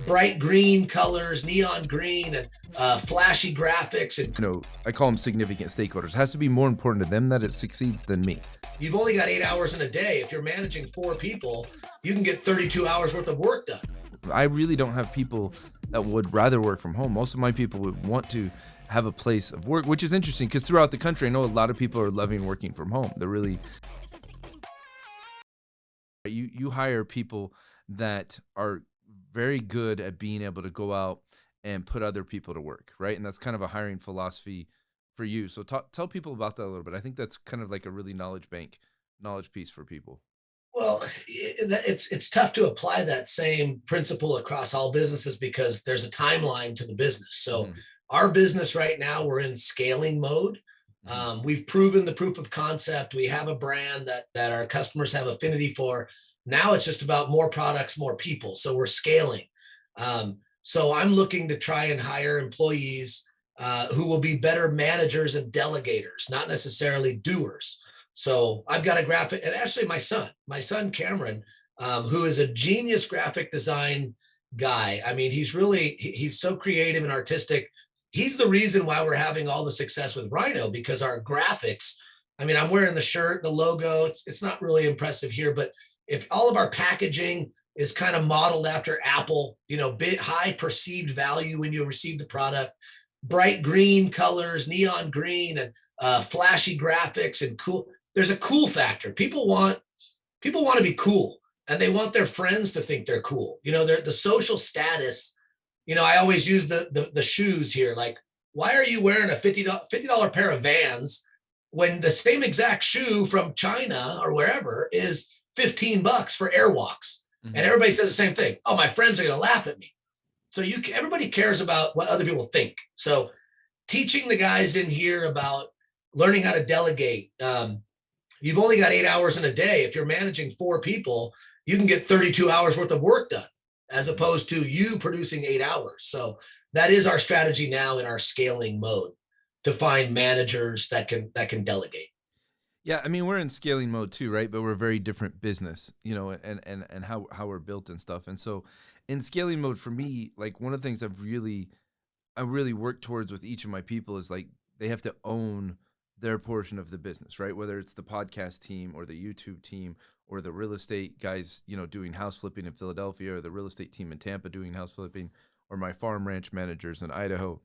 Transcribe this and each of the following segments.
bright green colors, neon green, and flashy graphics. And I call them significant stakeholders. It has to be more important to them that it succeeds than me. you've only got 8 hours in a day. If you're managing 4 people, you can get 32 hours worth of work done. I really don't have people that would rather work from home. Most of my people would want to have a place of work, which is interesting because throughout the country, I know a lot of people are loving working from home. They're really you hire people that are very good at being able to go out and put other people to work, right? And that's kind of a hiring philosophy for you. So tell people about that a little bit. I think that's kind of like a really knowledge piece for people. Well, it's tough to apply that same principle across all businesses because there's a timeline to the business. So Hmm. our business right now, we're in scaling mode. Hmm. We've proven the proof of concept. We have a brand that our customers have affinity for. Now it's just about more products, more people. So we're scaling. So I'm looking to try and hire employees who will be better managers and delegators, not necessarily doers. So I've got a graphic, and actually my son Cameron, who is a genius graphic design guy. I mean, he's so creative and artistic. He's the reason why we're having all the success with Rhino because our graphics. I mean, I'm wearing the shirt, the logo. It's not really impressive here, but if all of our packaging is kind of modeled after Apple, bit high perceived value when you receive the product, bright green colors, neon green, and flashy graphics and cool. There's a cool factor. People want to be cool, and they want their friends to think they're cool. They're the social status. I always use the shoes here. Like, why are you wearing a $50 pair of Vans when the same exact shoe from China or wherever is $15 for Airwalks? And Hmm. everybody says the same thing. Oh, my friends are going to laugh at me. So everybody cares about what other people think. So teaching the guys in here about learning how to delegate. You've only got 8 hours in a day. If you're managing 4 people, you can get 32 hours worth of work done as opposed to you producing 8 hours. So that is our strategy now in our scaling mode to find managers that can delegate. Yeah, I mean we're in scaling mode too, right? But we're a very different business, and how we're built and stuff. And so in scaling mode for me, like one of the things I really work towards with each of my people is like they have to own their portion of the business, right? Whether it's the podcast team or the YouTube team or the real estate guys, doing house flipping in Philadelphia or the real estate team in Tampa doing house flipping or my farm ranch managers in Idaho.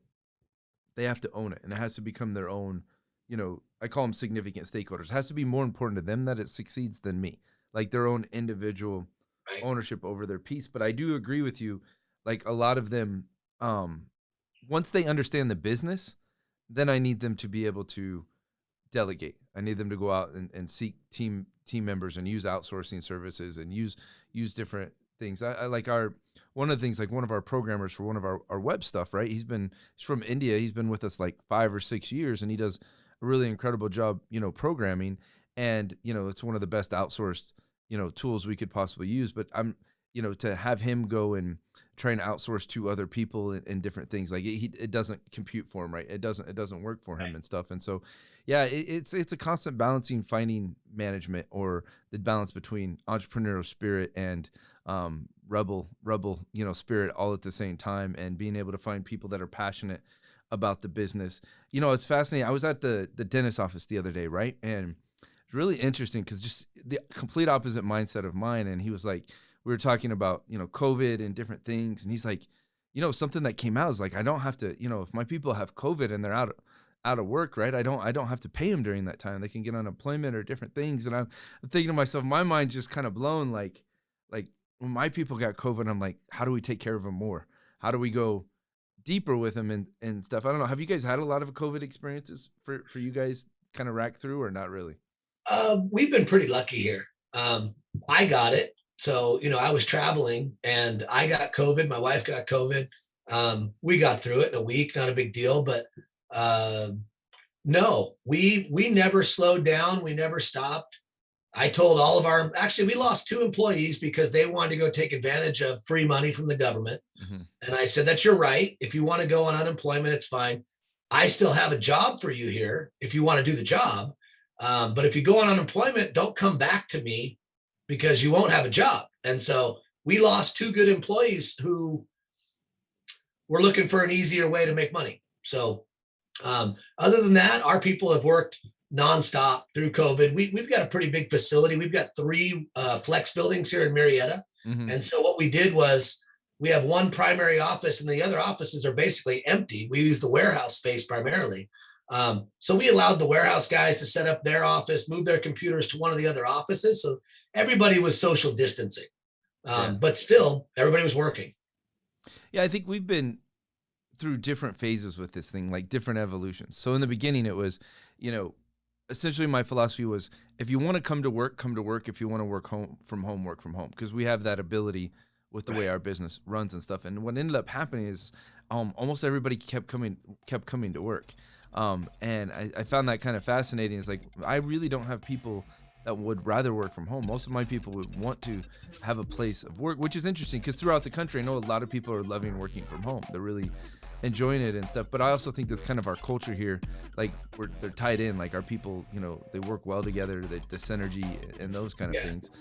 They have to own it and it has to become their own, I call them significant stakeholders. It has to be more important to them that it succeeds than me, like their own individual Right. ownership over their piece. But I do agree with you. Like a lot of them, um, once they understand the business, then I need them to be able to delegate. I need them to go out and seek team members and use outsourcing services and use different things. I like our one of the things like one of our programmers for one of our web stuff, right? He's from India. He's been with us like 5 or 6 years and he does a really incredible job, programming. And, it's one of the best outsourced, tools we could possibly use. But to have him go and try and outsource to other people and different things like it doesn't compute for him, right? It doesn't work for him Right. and stuff. And so yeah, it's a constant balancing, finding management or the balance between entrepreneurial spirit and rebel spirit all at the same time, and being able to find people that are passionate about the business. It's fascinating. I was at the dentist office the other day, right? And it's really interesting because just the complete opposite mindset of mine. And he was like, we were talking about, COVID and different things. And he's like, something that came out is like, I don't have to, if my people have COVID and they're out of work, right? I don't have to pay them during that time. They can get unemployment or different things. And I'm thinking to myself, my mind just kind of blown like when my people got COVID, I'm like, how do we take care of them more? How do we go deeper with them and stuff? I don't know. Have you guys had a lot of COVID experiences for you guys kind of rack through or not really? We've been pretty lucky here. I got it. So, I was traveling and I got COVID. My wife got COVID. We got through it in a week, not a big deal. But uh, no, we never slowed down. We never stopped. I told all of actually, we lost 2 employees because they wanted to go take advantage of free money from the government. Hmm. And I said, that's your right. If you want to go on unemployment, it's fine. I still have a job for you here if you want to do the job. But if you go on unemployment, don't come back to me because you won't have a job. And so we lost 2 good employees who we're looking for an easier way to make money. So other than that, our people have worked nonstop through COVID. We've got a pretty big facility. We've got three flex buildings here in Marietta. Hmm. And so what we did was we have one primary office and the other offices are basically empty. We use the warehouse space primarily. So we allowed the warehouse guys to set up their office, move their computers to one of the other offices. So everybody was social distancing, Yeah. but still everybody was working. Yeah, I think we've been through different phases with this thing, like different evolutions. So in the beginning, it was, you know, essentially my philosophy was if you want to come to work, come to work. If you want to work home, work from home, because we have that ability with the way Right. our business runs and stuff. And what ended up happening is almost everybody kept coming to work. And I found that kind of fascinating. It's like I really don't have people that would rather work from home. Most of my people would want to have a place of work, which is interesting because throughout the country, I know a lot of people are loving working from home. They're really enjoying it and stuff. But I also think that's kind of our culture here. Like they're tied in. Like our people, you know, they work well together. The synergy and those kind of Yeah. things.